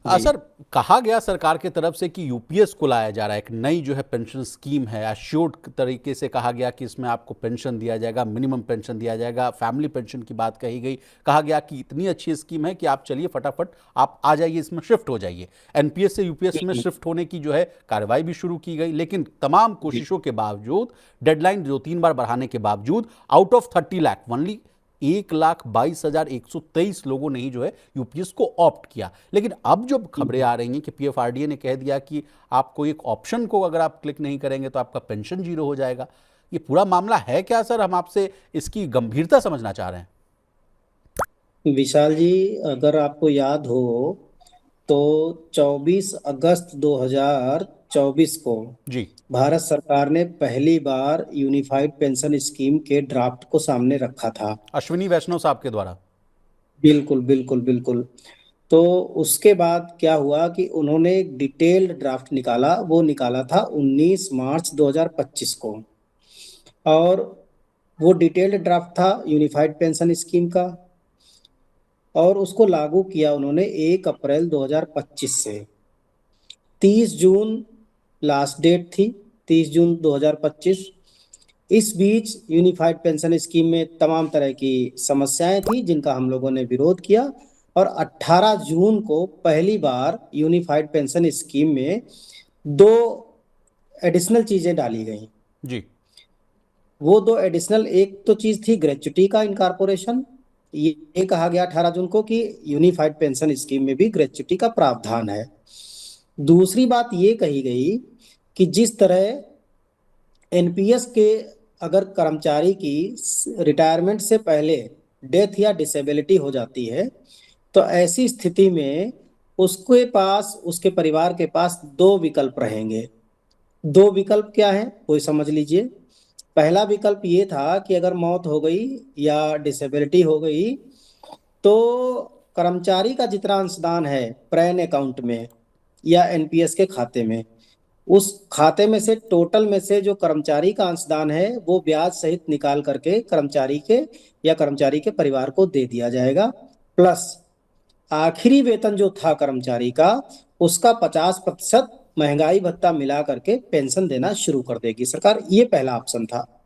जी। Sir, कहा गया सरकार की तरफ से कि यूपीएस को लाया जा रहा है, एक नई जो है पेंशन स्कीम है, एश्योर्ड तरीके से कहा गया कि इसमें आपको पेंशन दिया जाएगा, मिनिमम पेंशन दिया जाएगा, फैमिली पेंशन की बात कही गई। कहा गया कि इतनी अच्छी स्कीम है कि आप चलिए फटाफट आप आ जाइए, इसमें शिफ्ट हो जाइए। एनपीएस से यूपीएस में हम्म, शिफ्ट होने की जो है कार्रवाई भी शुरू की गई, लेकिन तमाम जी। कोशिशों के बावजूद, डेडलाइन 2-3 बार बढ़ाने के बावजूद, आउट ऑफ 30 लाख ओनली 1,22,123 लोगों ने ही जो है यूपीएस को ऑप्ट किया। लेकिन अब जो खबरें हम्म। आ रही हैं कि पीएफआरडीए ने कह दिया कि आपको एक ऑप्शन को अगर आप क्लिक नहीं करेंगे तो आपका पेंशन जीरो हो जाएगा। ये पूरा मामला है क्या सर? हम आपसे इसकी गंभीरता समझना चाह रहे हैं। विशाल जी, अगर आपको याद हो तो 24 अगस्त 2024 को जी। भारत सरकार ने पहली बार यूनिफाइड पेंशन स्कीम के ड्राफ्ट को सामने रखा था। अश्विनी वैष्णव साहब के द्वारा। बिल्कुल बिल्कुल बिल्कुल। तो उसके बाद क्या हुआ कि उन्होंने एक डिटेल्ड ड्राफ्ट निकाला, वो निकाला था 19 मार्च 2025 को। और वो डिटेल्ड ड्राफ्ट था यूनिफाइड पेंशन स्कीम का, और उसको लागू किया उन्होंने 1 अप्रैल 2025 से। 30 जून लास्ट डेट थी, 30 जून 2025। इस बीच यूनिफाइड पेंशन स्कीम में तमाम तरह की समस्याएं थी जिनका हम लोगों ने विरोध किया, और 18 जून को पहली बार यूनिफाइड पेंशन स्कीम में दो एडिशनल चीजें डाली गई। जी। वो दो एडिशनल, एक तो चीज थी ग्रेच्युटी का इनकारपोरेशन। ये कहा गया 18 जून को कि यूनिफाइड पेंशन स्कीम में भी ग्रेच्युटी का प्रावधान है। दूसरी बात ये कही गई कि जिस तरह एनपीएस के अगर कर्मचारी की रिटायरमेंट से पहले डेथ या डिसेबिलिटी हो जाती है, तो ऐसी स्थिति में उसके पास, उसके परिवार के पास दो विकल्प रहेंगे। दो विकल्प क्या है, कोई समझ लीजिए। पहला विकल्प ये था कि अगर मौत हो गई या डिसेबिलिटी हो गई, तो कर्मचारी का जितना अंशदान है प्रेन अकाउंट में या एनपीएस के खाते में, उस खाते में से टोटल में से जो कर्मचारी का अंशदान है वो ब्याज सहित निकाल करके कर्मचारी के या कर्मचारी के परिवार को दे दिया जाएगा। प्लस आखिरी वेतन जो था कर्मचारी का, उसका 50% महंगाई भत्ता मिला करके पेंशन देना शुरू कर देगी सरकार। ये पहला ऑप्शन था।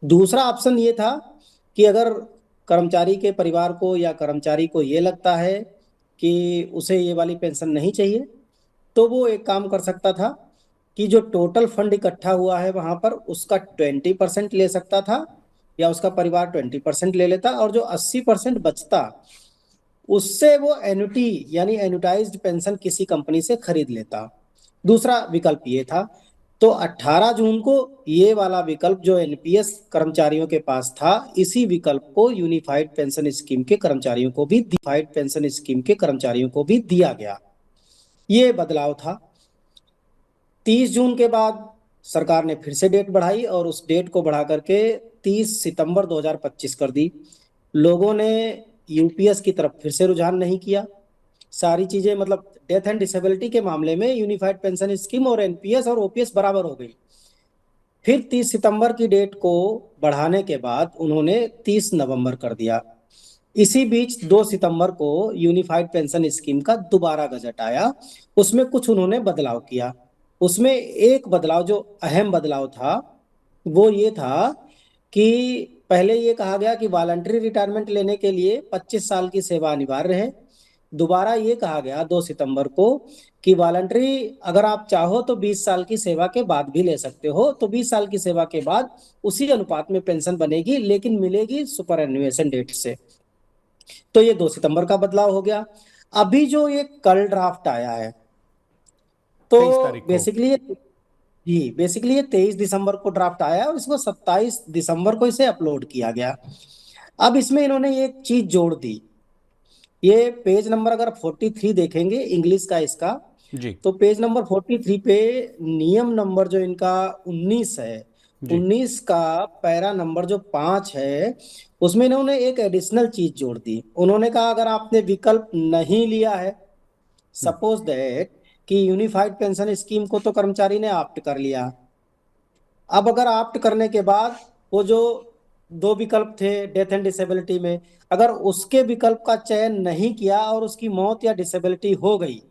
दूसरा ऑप्शन ये था कि अगर कर्मचारी के परिवार को या कर्मचारी को ये लगता है कि उसे ये वाली पेंशन नहीं चाहिए, तो वो एक काम कर सकता था कि जो टोटल फंड इकट्ठा हुआ है वहां पर उसका 20% ले सकता था, या उसका परिवार 20% ले लेता, और जो 80% बचता उससे वो एन्युटी यानी एन्युटाइज्ड पेंशन किसी कंपनी से खरीद लेता। दूसरा विकल्प ये था। तो 18 जून को ये वाला विकल्प जो एनपीएस कर्मचारियों के पास था, इसी विकल्प को यूनिफाइड पेंशन स्कीम के कर्मचारियों को भी, डिफाइड पेंशन स्कीम के कर्मचारियों को भी दिया गया। ये बदलाव था। 30 जून के बाद सरकार ने फिर से डेट बढ़ाई और उस डेट को बढ़ा करके 30 सितंबर 2025 कर दी। लोगों ने यूपीएस की तरफ फिर से रुझान नहीं किया। सारी चीजें मतलब डेथ एंड डिसेबिलिटी के मामले में यूनिफाइड पेंशन स्कीम और एनपीएस और ओपीएस बराबर हो गई। फिर 30 सितंबर की डेट को बढ़ाने के बाद उन्होंने 30 नवंबर कर दिया। इसी बीच 2 सितंबर को यूनिफाइड पेंशन स्कीम का दोबारा गजट आया। उसमें कुछ उन्होंने बदलाव किया। उसमें एक बदलाव जो अहम बदलाव था वो ये था कि पहले ये कहा गया कि वॉलंटरी रिटायरमेंट लेने के लिए 25 साल की सेवा अनिवार्य है। दोबारा ये कहा गया 2 सितंबर को कि वॉलंटरी अगर आप चाहो तो 20 साल की सेवा के बाद भी ले सकते हो, तो 20 साल की सेवा के बाद उसी अनुपात में पेंशन बनेगी, लेकिन मिलेगी सुपर एन्युएशन डेट से। तो ये 2 सितंबर का बदलाव हो गया। अभी जो ये कल ड्राफ्ट आया है, 23 तारीख तो को। बेसिकली ये 23 दिसंबर को ड्राफ्ट आया है और इसको 27 दिसंबर को इसे अपलोड किया गया। अब इसमें इन्होंने एक चीज जोड़ दी। ये पेज नंबर अगर 43 देखेंगे इंग्लिश का इसका, जी। तो पेज नंबर 43 पे नियम नंबर जो इनका 19 है, जी। 19 का पैरा नंबर जो 5 है, उसमें इन्होंने एक एडिशनल चीज जोड़ दी। उन्होंने कहा अगर आपने विकल्प नहीं लिया है, सपोज दैट कि यूनिफाइड पेंशन स्कीम को तो कर्मचारी ने ऑप्ट कर लिया, अब अगर ऑप्ट करने के बाद वो जो दो विकल्प थे डेथ एंड डिसेबिलिटी में, अगर उसके विकल्प का चयन नहीं किया और उसकी मौत या डिसेबिलिटी हो गई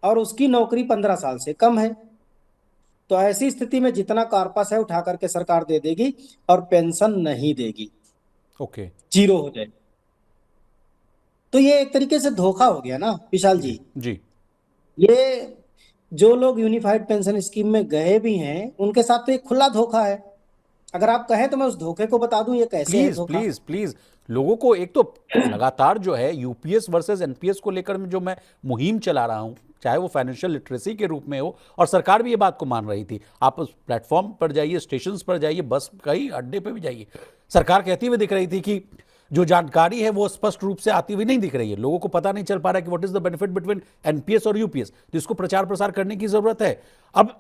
और उसकी नौकरी 15 साल से कम है, तो ऐसी स्थिति में जितना कार्पस है उठा करके सरकार दे देगी और पेंशन नहीं देगी, ओके। जीरो हो जाए। तो ये एक तरीके से धोखा हो गया ना विशाल जी जी। जी। ये जो लोग यूनिफाइड पेंशन स्कीम में गए भी हैं उनके साथ तो एक खुला धोखा है। अगर आप कहें तो मैं उस धोखे को बता दूं ये कैसे है प्लीज धोखा। प्लीज प्लीज, लोगों को एक तो लगातार जो है यूपीएस वर्सेस एनपीएस को लेकर में जो मैं मुहिम चला रहा हूं, चाहे वो फाइनेंशियल लिटरेसी के रूप में हो, और सरकार भी ये बात को मान रही थी। आप उस प्लेटफॉर्म पर जाइए, स्टेशन पर जाइए, बस कहीं अड्डे पे भी जाइए, सरकार कहती हुई दिख रही थी कि जो जानकारी है वो स्पष्ट रूप से आती हुई नहीं दिख रही है, लोगों को पता नहीं चल पा रहा है कि what is the benefit between NPS और यूपीएस। तो इसको प्रचार प्रसार करने की जरूरत है। अब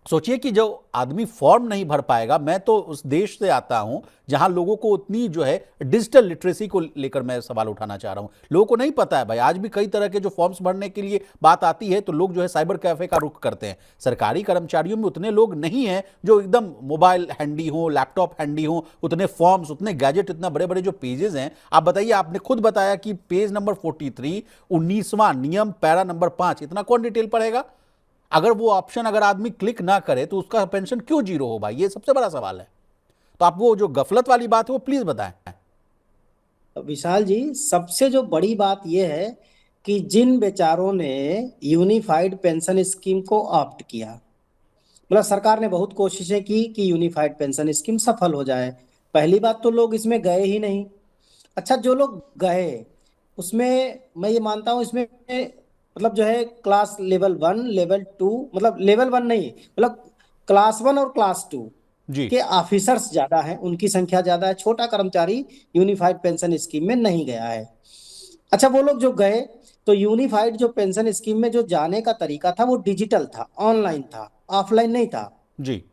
सोचिए कि जो आदमी फॉर्म नहीं भर पाएगा, मैं तो उस देश से आता हूं जहां लोगों को उतनी जो है डिजिटल लिटरेसी को लेकर मैं सवाल उठाना चाह रहा हूं। लोगों को नहीं पता है भाई, आज भी कई तरह के जो फॉर्म्स भरने के लिए बात आती है तो लोग जो है साइबर कैफे का रुख करते हैं। सरकारी कर्मचारियों में उतने लोग नहीं हैं जो एकदम मोबाइल हैंडी हो, लैपटॉप हैंडी हो, उतने फॉर्म्स, उतने गैजेट, इतना बड़े बड़े जो पेजेस हैं। आप बताइए, आपने खुद बताया कि पेज नंबर 43, 19वां नियम, पैरा नंबर 5, इतना कौन डिटेल पढ़ेगा? अगर वो ऑप्शन अगर आदमी क्लिक ना करे तो उसका पेंशन क्यों जीरो हो भाई? ये सबसे बड़ा सवाल है। तो आप वो जो गफलत वाली बात है वो प्लीज बताएं। विशाल जी, सबसे जो बड़ी बात यह है कि जिन बेचारों ने यूनिफाइड पेंशन स्कीम को ऑप्ट किया, मतलब सरकार ने बहुत कोशिशें की कि यूनिफाइड पेंशन स्कीम सफल हो जाए। पहली बात तो लोग इसमें गए ही नहीं। अच्छा, जो लोग गए उसमें मैं ये मानता हूँ इसमें मतलब जो है क्लास लेवल 1 लेवल 2, मतलब लेवल 1 नहीं, मतलब क्लास 1 और क्लास 2 जी के ऑफिसर्स ज्यादा हैं, उनकी संख्या ज्यादा है। छोटा कर्मचारी यूनिफाइड पेंशन स्कीम में नहीं गया है। अच्छा, वो लोग जो गए तो यूनिफाइड जो पेंशन स्कीम में जो जाने का तरीका था वो डिजिटल था, ऑनलाइन था, ऑफलाइन नहीं था। जी।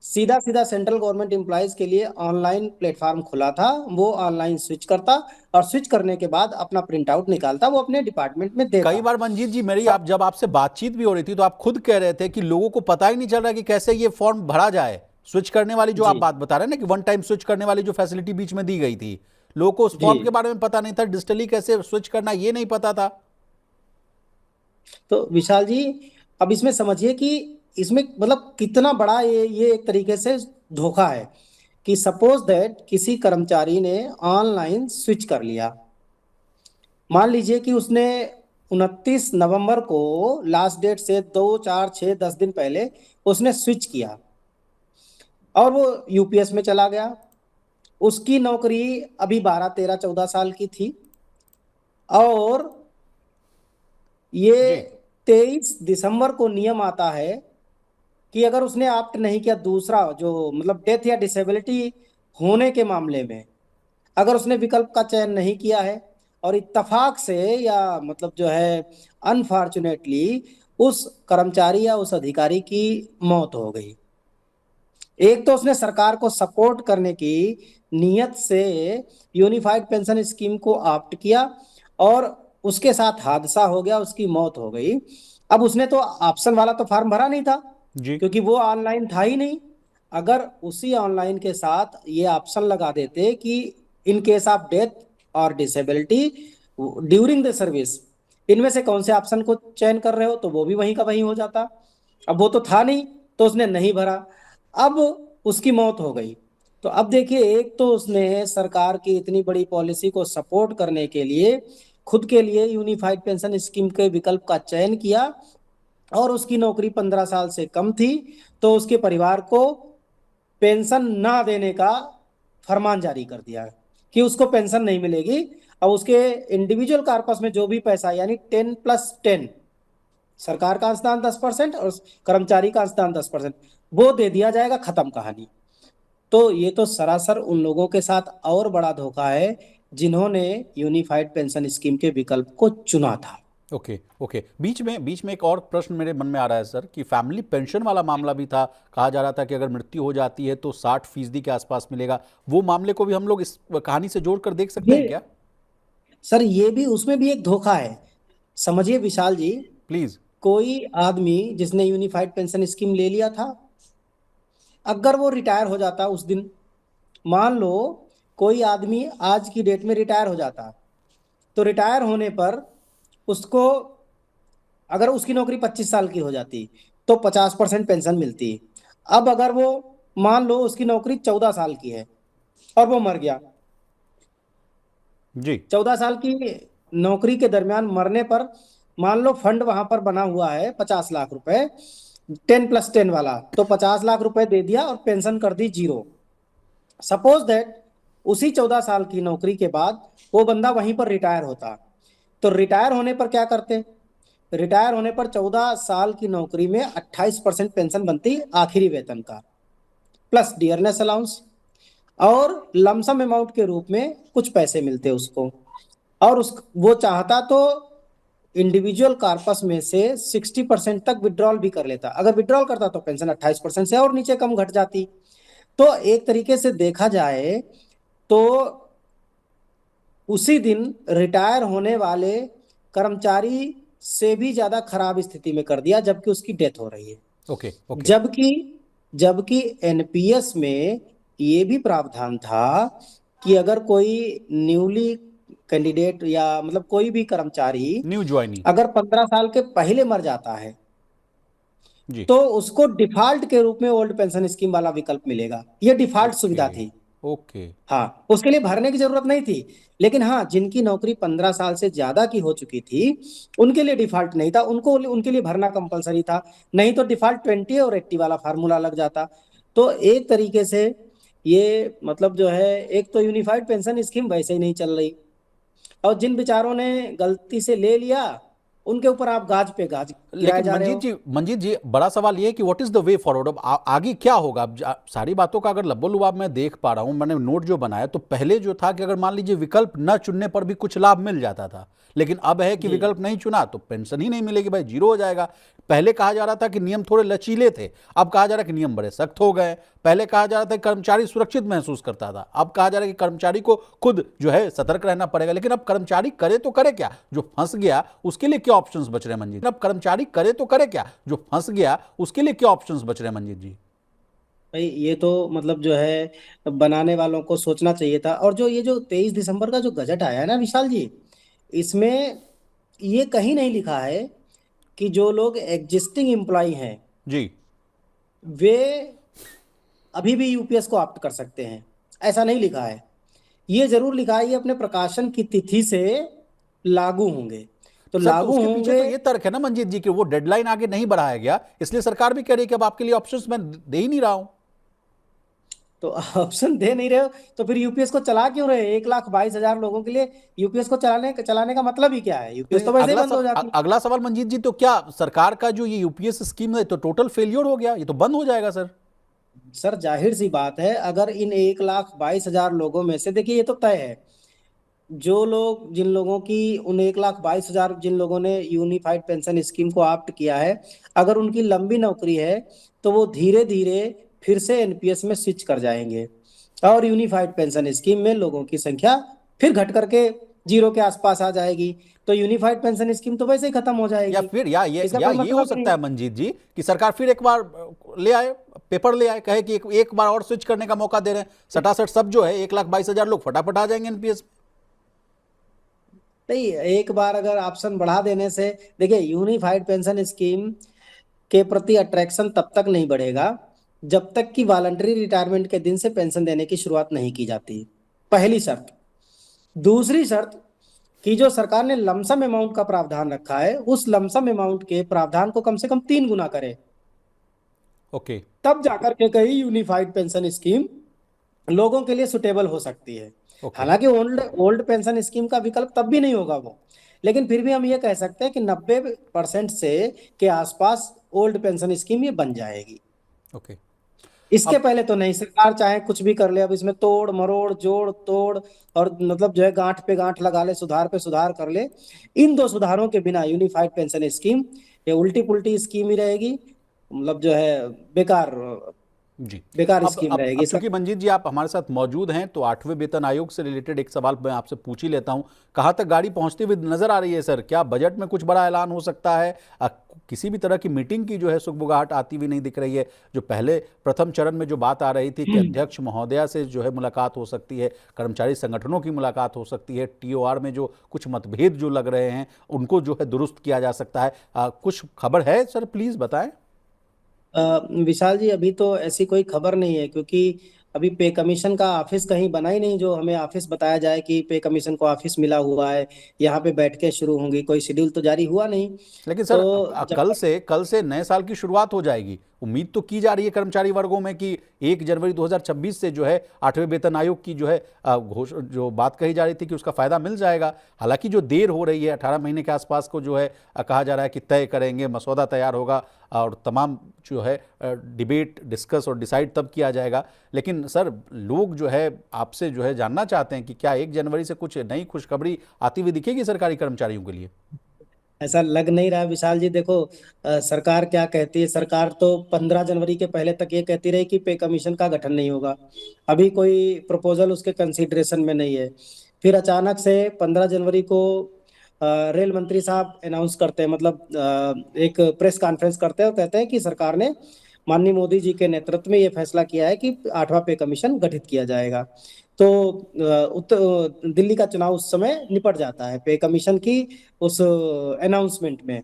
सीधा सीधा सेंट्रल गवर्नमेंट एम्प्लॉयज के लिए ऑनलाइन प्लेटफॉर्म खुला था, वो ऑनलाइन स्विच करता और स्विच करने के बाद अपना प्रिंट आउट निकालता, वो अपने डिपार्टमेंट में कई देता। बार मंजीत जी, मेरी सब आप जब आपसे बातचीत भी हो रही थी तो आप खुद कह रहे थे कि लोगों को पता ही नहीं चल रहा कि कैसे ये फॉर्म भरा जाए। स्विच करने वाली जो आप जी बात बता रहे हैं ना, कि वन टाइम स्विच करने वाली जो फैसिलिटी बीच में दी गई थी, लोगों को उस जी। फॉर्म के बारे में पता नहीं था, डिजिटली कैसे स्विच करना ये नहीं पता था। तो विशाल जी, अब इसमें समझिए कि इसमें मतलब कितना बड़ा ये एक तरीके से धोखा है कि सपोज दैट किसी कर्मचारी ने ऑनलाइन स्विच कर लिया। मान लीजिए कि उसने 29 नवंबर को लास्ट डेट से 2 4 6 10 दिन पहले उसने स्विच किया और वो यूपीएस में चला गया। उसकी नौकरी अभी 12 13 14 साल की थी और ये जी 23 दिसंबर को नियम आता है कि अगर उसने ऑप्ट नहीं किया, दूसरा जो मतलब डेथ या डिसेबिलिटी होने के मामले में अगर उसने विकल्प का चयन नहीं किया है और इत्तफाक से या मतलब जो है अनफॉर्चुनेटली उस कर्मचारी या उस अधिकारी की मौत हो गई, एक तो उसने सरकार को सपोर्ट करने की नीयत से यूनिफाइड पेंशन स्कीम को ऑप्ट किया और उसके साथ हादसा हो गया, उसकी मौत हो गई। अब उसने तो ऑप्शन वाला तो फॉर्म भरा नहीं था जी क्योंकि वो ऑनलाइन था ही नहीं। अगर उसी ऑनलाइन के साथ ये ऑप्शन लगा देते कि इन केस ऑफ डेथ और डिसेबिलिटी ड्यूरिंग द सर्विस, इनमें से कौन से ऑप्शन को चयन कर रहे हो, तो वो भी वहीं का वहीं हो जाता। अब वो तो था नहीं तो उसने नहीं भरा, अब उसकी मौत हो गई। तो अब देखिए, एक तो उसने सरकार की इतनी बड़ी पॉलिसी को सपोर्ट करने के लिए खुद के लिए यूनिफाइड पेंशन स्कीम के विकल्प का चयन किया और उसकी नौकरी 15 साल से कम थी, तो उसके परिवार को पेंशन ना देने का फरमान जारी कर दिया कि उसको पेंशन नहीं मिलेगी। अब उसके इंडिविजुअल कार्पस में जो भी पैसा यानी 10+10, सरकार का अंशदान 10% और कर्मचारी का अंशदान 10%, वो दे दिया जाएगा, खत्म कहानी। तो ये तो सरासर उन लोगों के साथ और बड़ा धोखा है जिन्होंने यूनिफाइड पेंशन स्कीम के विकल्प को चुना था। Okay okay. बीच में एक और प्रश्न मेरे मन में आ रहा है सर, कि फैमिली पेंशन वाला मामला भी था। कहा जा रहा था कि अगर मृत्यु हो जाती है तो 60% के आसपास मिलेगा। वो मामले को भी हम लोग इस कहानी से जोड़कर देख सकते ये हैं क्या? सर, ये भी उसमें भी एक धोखा है। समझिए विशाल जी, प्लीज। कोई आदमी जिसने यूनिफाइड पेंशन स्कीम ले लिया था, अगर वो रिटायर हो जाता उस दिन मान लो कोई आदमी आज की डेट में रिटायर हो जाता, तो रिटायर होने पर उसको, अगर उसकी नौकरी 25 साल की हो जाती तो 50% पेंशन मिलती। अब अगर वो, मान लो उसकी नौकरी 14 साल की है और वो मर गया, जी। 14 साल की नौकरी के दरमियान मरने पर, मान लो फंड वहां पर बना हुआ है 50 लाख रुपए, 10+10 वाला, तो 50 लाख रुपए दे दिया और पेंशन कर दी जीरो। सपोज दैट उसी 14 साल की नौकरी के बाद वो बंदा वहीं पर रिटायर होता, तो रिटायर होने पर क्या करते? रिटायर होने पर 14 साल की नौकरी में 28% पेंशन बनती आखिरी वेतन का, प्लस डियरनेस अलाउंस, और लमसम अमाउंट के रूप में कुछ पैसे मिलते उसको। और उस वो चाहता तो इंडिविजुअल कार्पस में से 60% तक विड्रॉल भी कर लेता। अगर विड्रॉल करता तो पेंशन 28% से और नीचे कम घट जाती। तो एक तरीके से देखा जाए तो उसी दिन रिटायर होने वाले कर्मचारी से भी ज्यादा खराब स्थिति में कर दिया, जबकि उसकी डेथ हो रही है। Okay okay. जबकि जबकि एनपीएस में ये भी प्रावधान था कि अगर कोई न्यूली कैंडिडेट या मतलब कोई भी कर्मचारी न्यू ज्वाइनी। अगर 15 साल के पहले मर जाता है, जी। तो उसको डिफॉल्ट के रूप में ओल्ड पेंशन स्कीम वाला विकल्प मिलेगा। ये डिफॉल्ट ओके सुविधा थी। ओके। हाँ, उसके लिए भरने की जरूरत नहीं थी। लेकिन हाँ, जिनकी नौकरी 15 साल से ज्यादा की हो चुकी थी उनके लिए डिफॉल्ट नहीं था, उनको उनके लिए भरना कंपलसरी था। नहीं तो डिफॉल्ट 20 और 80 वाला फार्मूला लग जाता। तो एक तरीके से ये मतलब जो है, एक तो यूनिफाइड पेंशन स्कीम वैसे ही नहीं चल रही, और जिन बेचारों ने गलती से ले लिया उनके ऊपर आप गाज पे गाज गिराए लेकिन जा रहे हो। मंजीत जी बड़ा सवाल ये है कि what is the way forward. अब आगे क्या होगा? अब सारी बातों का अगर लब्बो लुभाब मैं देख पा रहा हूं, मैंने नोट जो बनाया, तो पहले जो था कि अगर मान लीजिए विकल्प न चुनने पर भी कुछ लाभ मिल जाता था, लेकिन अब है कि जी विकल्प नहीं चुना तो पेंशन ही नहीं मिलेगी भाई, जीरो हो जाएगा। पहले कहा जा रहा था कि नियम थोड़े लचीले थे, अब कहा जा रहा है कि नियम बड़े सख्त हो गए। पहले कहा जा रहा था कि कर्मचारी सुरक्षित महसूस करता था, अब कहा जा रहा है कि कर्मचारी को खुद जो है सतर्क रहना पड़ेगा। लेकिन अब कर्मचारी करे तो करे क्या? जो फंस गया उसके लिए क्या ऑप्शंस बच रहे हैं मंजीत? अब कर्मचारी करे तो करे क्या? जो फंस गया उसके लिए क्या ऑप्शंस बच रहे हैं मंजीत जी? भाई, ये तो मतलब जो है बनाने वालों को सोचना चाहिए था। और जो ये जो 23 दिसंबर का जो गजट आया है ना विशाल जी, इसमें ये कहीं नहीं लिखा है कि जो लोग एग्जिस्टिंग एम्प्लॉय हैं जी। वे अभी भी यूपीएस को ऑप्ट कर सकते हैं, ऐसा नहीं लिखा है। ये जरूर लिखा है ये अपने प्रकाशन की तिथि से लागू होंगे, तो सर, तो लागू उसके पीछे होंगे। तो ये तर्क है ना मंजीत जी कि वो डेडलाइन आगे नहीं बढ़ाया गया, इसलिए सरकार भी कह रही है कि अब आपके लिए ऑप्शंस मैं दे ही नहीं रहा हूं। तो ऑप्शन दे नहीं रहे हो तो फिर यूपीएस को चला क्यों रहे? 1,22,000 लोगों के लिए यूपीएस को चलाने का मतलब ही क्या है? यूपीएस तो तो वैसे ही बंद हो जाती। अगला सवाल मंजीत जी, तो क्या सरकार का जो ये यूपीएस स्कीम है तो टोटल फेलियर हो गया, ये तो बंद हो जाएगा सर? सर जाहिर सी बात है, अगर इन 1,22,000 लोगों में से, देखिए ये तो तय है, जो लोग, जिन लोगों की, उन 1,22,000 जिन लोगों ने यूनिफाइड पेंशन स्कीम को ऑप्ट किया है, अगर उनकी लंबी नौकरी है तो वो धीरे धीरे फिर से एनपीएस में स्विच कर जाएंगे, और यूनिफाइड पेंशन स्कीम में लोगों की संख्या फिर घट करके जीरो के आसपास आ जाएगी। तो यूनिफाइड पेंशन स्कीम तो वैसे ही खत्म हो या जाएगी। फिर इसका या कोई ये हो मतलब ही सकता नहीं। है मंजीत जी कि सरकार फिर एक बार ले आए, पेपर ले आए, कहे कि एक बार और स्विच करने का मौका दे रहे हैं, सटासट सब जो है 1,22,000 लोग फटाफट आ जाएंगे एनपीएस। नहीं, एक बार अगर ऑप्शन बढ़ा देने से, देखिए यूनिफाइड पेंशन स्कीम के प्रति अट्रैक्शन तब तक नहीं बढ़ेगा जब तक कि वॉलंटरी रिटायरमेंट के दिन से पेंशन देने की शुरुआत नहीं की जाती, पहली शर्त। दूसरी शर्त कि जो सरकार ने लमसम अमाउंट का प्रावधान रखा है, उस लमसम अमाउंट के प्रावधान को कम से कम 3 गुना करे, ओके। तब जाकर के कहीं यूनिफाइड पेंशन स्कीम लोगों के लिए सुटेबल हो सकती है। ओके। हालांकि ओल्ड ओल्ड पेंशन स्कीम का विकल्प तब भी नहीं होगा वो, लेकिन फिर भी हम ये कह सकते हैं कि 90% से के आसपास ओल्ड पेंशन स्कीम ये बन जाएगी। ओके। इसके अब पहले तो नहीं, सरकार चाहे कुछ भी कर ले, अब इसमें तोड़ मरोड़ जोड़ तोड़ और मतलब जो है गांठ पे गांठ लगा ले, सुधार पे सुधार कर ले, इन दो सुधारों के बिना यूनिफाइड पेंशन स्कीम ये उल्टी पुल्टी स्कीम ही रहेगी, मतलब जो है बेकार जी। बेकार अब स्कीम अब रहेगी अब सर। चूंकि मंजीत जी आप हमारे साथ मौजूद हैं तो आठवें वेतन आयोग से रिलेटेड एक सवाल मैं आपसे पूछ ही लेता हूं। कहाँ तक गाड़ी पहुंचती हुई नजर आ रही है सर? क्या बजट में कुछ बड़ा ऐलान हो सकता है? किसी भी तरह की मीटिंग की जो है सुगबुगाहट आती हुई नहीं दिख रही है। जो पहले प्रथम चरण में जो बात आ रही थी कि अध्यक्ष महोदया से जो है मुलाकात हो सकती है, कर्मचारी संगठनों की मुलाकात हो सकती है, टीओआर में जो कुछ मतभेद जो लग रहे हैं उनको जो है दुरुस्त किया जा सकता है, कुछ खबर है सर? प्लीज बताएं। विशाल जी, अभी तो ऐसी कोई खबर नहीं है, क्योंकि अभी पे कमीशन का ऑफिस कहीं बना ही नहीं जो हमें ऑफिस बताया जाए कि पे कमीशन को ऑफिस मिला हुआ है, यहाँ पे बैठकें शुरू होंगी। कोई शेड्यूल तो जारी हुआ नहीं। लेकिन सर तो जब कल तक से नए साल की शुरुआत हो जाएगी। उम्मीद तो की जा रही है कर्मचारी वर्गों में कि 1 जनवरी 2026 से जो है आठवें वेतन आयोग की जो है जो बात कही जा रही थी कि उसका फायदा मिल जाएगा। हालांकि जो देर हो रही है, 18 महीने के आसपास को जो है कहा जा रहा है कि तय करेंगे, मसौदा तैयार होगा और तमाम जो है डिबेट डिस्कस और डिसाइड तब किया जाएगा। लेकिन सर लोग जो है आपसे जो है जानना चाहते हैं कि क्या 1 जनवरी से कुछ नई खुशखबरी आती हुई दिखेगी सरकारी कर्मचारियों के लिए? ऐसा लग नहीं रहा विशाल जी। देखो, सरकार क्या कहती है। सरकार तो 15 जनवरी के पहले तक ये कहती रही कि पे कमीशन का गठन नहीं होगा। अभी कोई प्रपोजल उसके कंसीडरेशन में नहीं है। फिर अचानक से 15 जनवरी को रेल मंत्री साहब अनाउंस करते हैं, मतलब एक प्रेस कॉन्फ्रेंस करते हैं और कहते हैं कि सरकार ने माननीय मोदी जी के नेतृत्व में ये फैसला किया है कि 8वां पे कमीशन गठित किया जाएगा। तो उत्तर दिल्ली का चुनाव उस समय निपट जाता है पे कमीशन की उस अनाउंसमेंट में।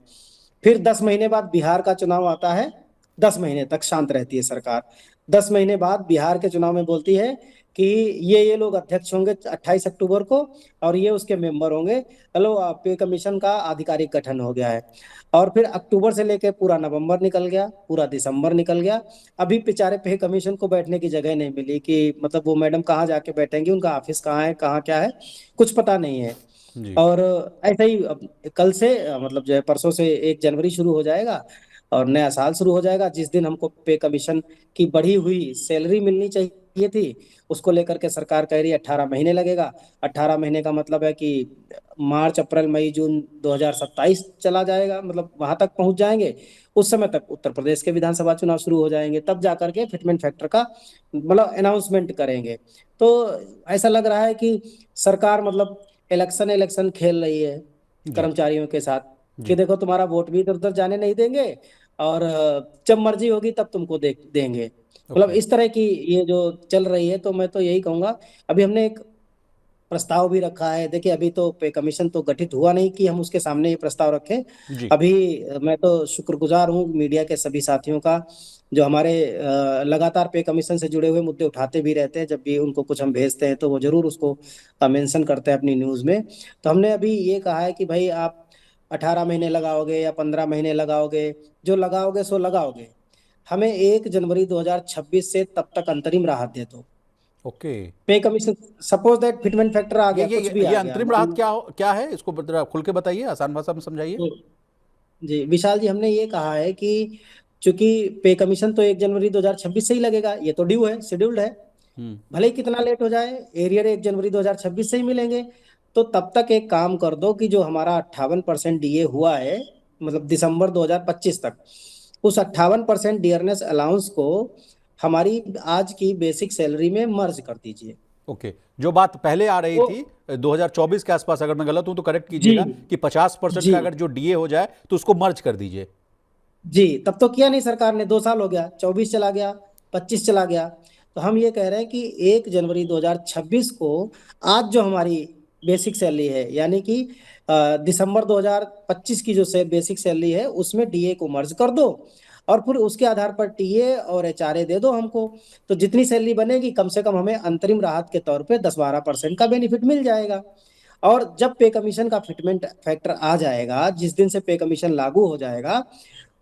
फिर 10 महीने बाद बिहार का चुनाव आता है। 10 महीने तक शांत रहती है सरकार। 10 महीने बाद बिहार के चुनाव में बोलती है कि ये लोग अध्यक्ष होंगे 28 अक्टूबर को, और ये उसके मेंबर होंगे। हेलो, पे कमीशन का आधिकारिक गठन हो गया है। और फिर अक्टूबर से लेकर पूरा नवंबर निकल गया, पूरा दिसंबर निकल गया। अभी बेचारे पे कमीशन को बैठने की जगह नहीं मिली कि मतलब वो मैडम कहाँ जाके बैठेंगी, उनका ऑफिस कहाँ है, कहाँ क्या है, कुछ पता नहीं है। जी। और ऐसा ही अब कल से मतलब जो है परसों से 1 जनवरी शुरू हो जाएगा और नया साल शुरू हो जाएगा। जिस दिन हमको पे कमीशन की बढ़ी हुई सैलरी मिलनी चाहिए थी, उसको लेकर के सरकार कह रही है 18 महीने लगेगा। 18 महीने का मतलब है कि मार्च अप्रैल मई जून 2027 चला जाएगा, मतलब वहां तक पहुंच जाएंगे। उस समय तक उत्तर प्रदेश के विधानसभा चुनाव शुरू हो जाएंगे, तब जाकर के फिटमेंट फैक्टर का मतलब अनाउंसमेंट करेंगे। तो ऐसा लग रहा है कि सरकार मतलब इलेक्शन इलेक्शन खेल रही है जी। कर्मचारियों के साथ, कि जी। देखो तुम्हारा वोट भी इधर उधर जाने नहीं देंगे, और जब मर्जी होगी तब तुमको देंगे। मतलब ओके। इस तरह की ये जो चल रही है। तो मैं तो यही कहूंगा, अभी हमने एक प्रस्ताव भी रखा है। देखिए, अभी तो पे कमीशन तो गठित हुआ नहीं कि हम उसके सामने ये प्रस्ताव रखें। जी। अभी मैं तो शुक्रगुजार हूँ मीडिया के सभी साथियों का, जो हमारे लगातार पे कमीशन से जुड़े हुए मुद्दे उठाते भी रहते हैं। जब भी उनको कुछ हम भेजते हैं तो वो जरूर उसको मेंशन करते हैं अपनी न्यूज़ में। तो हमने अभी ये कहा है कि भाई आप 18 महीने लगाओगे या 15 महीने लगाओगे, जो लगाओगे सो लगाओगे, हमें 1 जनवरी 2026 से तब तक अंतरिम राहत दे दो। Okay. Pay commission, suppose that fitment factor आ ये गया, ये कुछ ये भी ये आ गया अंतरिम राहत मान। क्या है? इसको जरा खुल के बताइए, आसान भाषा में समझाइए। तो जी विशाल जी, हमने ये कहा है कि चूंकि पे कमीशन तो 1 जनवरी 2026 से ही लगेगा, ये तो ड्यू है, शेड्यूल्ड है। हम्म। भले ही कितना लेट हो जाए, एरियर 1 जनवरी 2026 से ही मिलेंगे। तो तब तक एक काम कर दो कि जो हमारा 58% डीए हुआ है, मतलब दिसंबर 2025 तक, उस 58% डियरनेस अलाउंस को हमारी आज की बेसिक सैलरी में मर्ज कर दीजिए। ओके। जो बात पहले आ रही वो थी 2024 के आसपास, अगर मैं गलत हूं तो करेक्ट जी कीजिएगा, कि 50% जी का अगर जो डीए हो जाए तो उसको मर्ज कर दीजिए। जी, तब तो किया नहीं सरकार ने। 2 साल हो गया, 24 चला गया, 25 चला गया। तो हम ये कह रहे हैं कि 1 जनवरी 2026 को आज जो हमारी बेसिक सैलरी है, यानी कि दिसंबर 2025 की जो से बेसिक सैलरी है, उसमें डीए को मर्ज कर दो, और फिर उसके आधार पर टीए और एचआरए दे दो हमको। तो जितनी सैलरी बनेगी, कम से कम हमें अंतरिम राहत के तौर पे 10-12% का बेनिफिट मिल जाएगा। और जब पे कमीशन का फिटमेंट फैक्टर आ जाएगा, जिस दिन से पे कमीशन लागू हो जाएगा,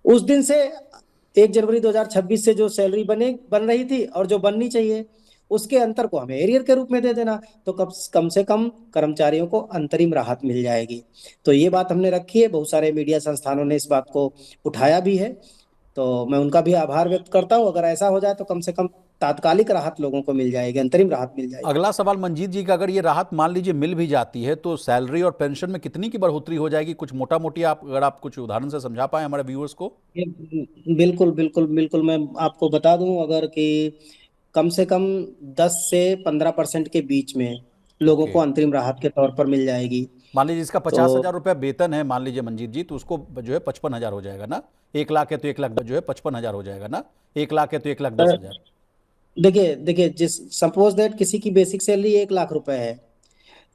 उस दिन से 1 जनवरी 2026 से जो सैलरी बन रही थी और जो बननी चाहिए, उसके अंतर को हमें एरियर के रूप में दे देना। तो कम से कम कर्मचारियों को अंतरिम राहत मिल जाएगी। तो ये बात हमने रखी है, बहुत सारे मीडिया संस्थानों ने इस बात को उठाया भी है। तो मैं उनका भी आभार व्यक्त करता हूँ। अगर ऐसा हो जाए तो कम से कम तात्कालिक राहत लोगों को मिल जाएगी, अंतरिम राहत मिल जाएगी। अगला सवाल मंजीत जी का, अगर ये राहत मान लीजिए मिल भी जाती है तो सैलरी और पेंशन में कितनी की बढ़ोतरी हो जाएगी? कुछ मोटा मोटी आप, अगर आप कुछ उदाहरण से समझा पाए हमारे व्यूअर्स को। बिल्कुल बिल्कुल बिल्कुल, मैं आपको बता दूं, अगर कि कम से कम 10 से 15% के बीच में लोगों ओके, को अंतरिम राहत के तौर पर मिल जाएगी। मान लीजिए इसका तो 50,000 रुपया वेतन है मान लीजिए मंजीत जी, तो उसको जो है 55,000 हो जाएगा ना। 1 लाख है तो 1 लाख जो है 55,000 हो जाएगा ना। 1 लाख है तो 1,10,000। देखिए देखिए, जिस सपोज दैट किसी की बेसिक सैलरी 1 लाख रुपए है,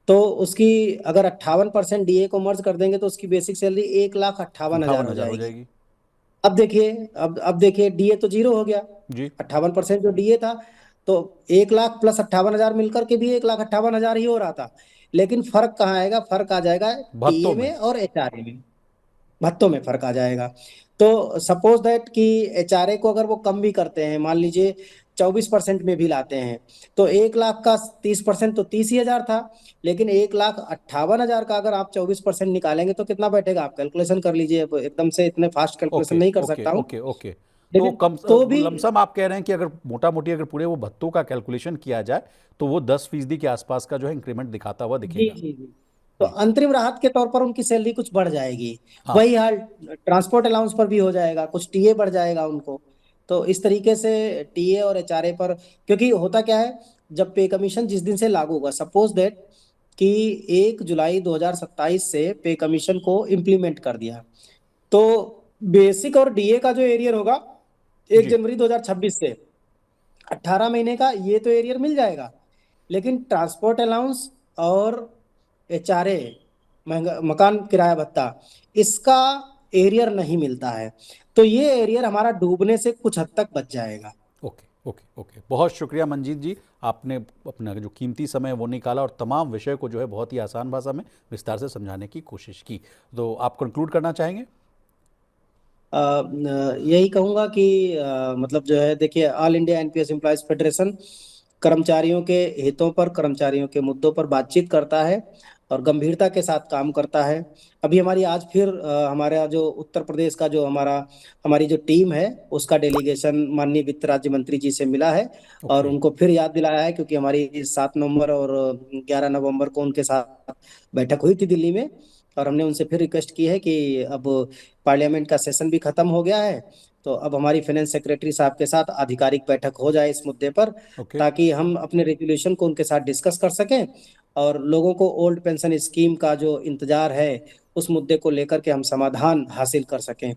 तो उसकी अगर 58% डीए को मर्ज कर देंगे तो उसकी बेसिक सैलरी 1,58,000 अंठावन हो हजार हो जाएगी। जाएगी। अब देखिए, अब देखिए, डीए तो जीरो हो गया। जी। 58% जो डीए था, तो 1 लाख प्लस 58,000 मिलकर के भी 1,58,000 ही हो रहा था। लेकिन फर्क कहाँ आएगा? फर्क आ जाएगा भत्तों टीए में। में और एचआरए में, भत्तों में फर्क आ जाएगा। तो सपोज दैट कि एचआरए को अगर वो कम भी करते हैं, मान लीजिए 24% में भी लाते हैं, तो 1 लाख का 30% तो 30 ही हजार था। लेकिन 1,58,000 का अगर आप 24% निकालेंगे तो कितना बैठेगा? आप कैलकुलेशन कर लीजिए, अब एकदम से इतने फास्ट कैलकुलेशन ओके नहीं कर ओके सकता हूँ। Okay okay. तो लेकिन कम तो भी, लमसम आप कह रहे हैं कि अगर मोटा मोटी अगर पूरे वो भत्तों का कैलकुलेशन किया जाए तो वो 10% के आसपास का जो है इंक्रीमेंट दिखाता हुआ जी दिखेगा। जी जी, तो जी। अंतरिम राहत के तौर पर उनकी सैलरी कुछ बढ़ जाएगी। हाँ। वही हाल ट्रांसपोर्ट अलाउंस पर भी हो जाएगा, कुछ टीए बढ़ जाएगा उनको। तो इस तरीके से टीए और एचआरए पर, क्योंकि होता क्या है, जब पे कमीशन जिस दिन से लागू होगा, सपोज दैट कि 1 जुलाई 2027 से पे कमीशन को इम्प्लीमेंट कर दिया, तो बेसिक और डीए का जो एरियर होगा एक जी। जनवरी 2026 से 18 महीने का, ये तो एरियर मिल जाएगा। लेकिन ट्रांसपोर्ट अलाउंस और एचआरए, महंगा मकान किराया भत्ता, इसका एरियर नहीं मिलता है। तो ये एरियर हमारा डूबने से कुछ हद तक बच जाएगा। ओके ओके ओके, बहुत शुक्रिया मंजीत जी। आपने अपना जो कीमती समय है वो निकाला और तमाम विषय को जो है बहुत ही आसान भाषा में विस्तार से समझाने की कोशिश की। तो आप कंक्लूड करना चाहेंगे? यही कहूंगा कि मतलब जो है, देखिए, all India NPS employees federation कर्मचारियों के हितों पर, कर्मचारियों के मुद्दों पर बातचीत करता है और गंभीरता के साथ काम करता है। अभी हमारी आज फिर हमारा जो उत्तर प्रदेश का जो हमारी जो टीम है, उसका डेलीगेशन माननीय वित्त राज्य मंत्री जी से मिला है और ओके। उनको फिर याद दिलाया है, क्योंकि हमारी 7 नवंबर और 11 नवंबर को उनके साथ बैठक हुई थी दिल्ली में। और हमने उनसे फिर रिक्वेस्ट की है कि अब पार्लियामेंट का सेशन भी खत्म हो गया है, तो अब हमारी फाइनेंस सेक्रेटरी साहब के साथ आधिकारिक बैठक हो जाए इस मुद्दे पर, ओके। ताकि हम अपने रेजोल्यूशन को उनके साथ डिस्कस कर सकें और लोगों को ओल्ड पेंशन स्कीम का जो इंतजार है, उस मुद्दे को लेकर के हम समाधान हासिल कर सकें।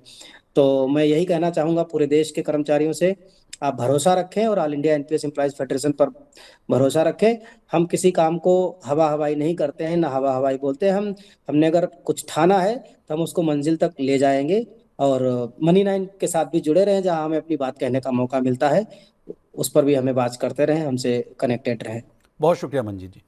तो मैं यही कहना चाहूंगा पूरे देश के कर्मचारियों से, आप भरोसा रखें और all India NPS employees federation पर भरोसा रखें। हम किसी काम को हवा हवाई नहीं करते हैं, ना हवा हवाई बोलते हैं। हमने अगर कुछ ठाना है तो हम उसको मंजिल तक ले जाएंगे। और मनी नाइन के साथ भी जुड़े रहें, जहां हमें अपनी बात कहने का मौका मिलता है, उस पर भी हमें बात करते रहें, हमसे कनेक्टेड रहें। बहुत शुक्रिया मंजीत जी।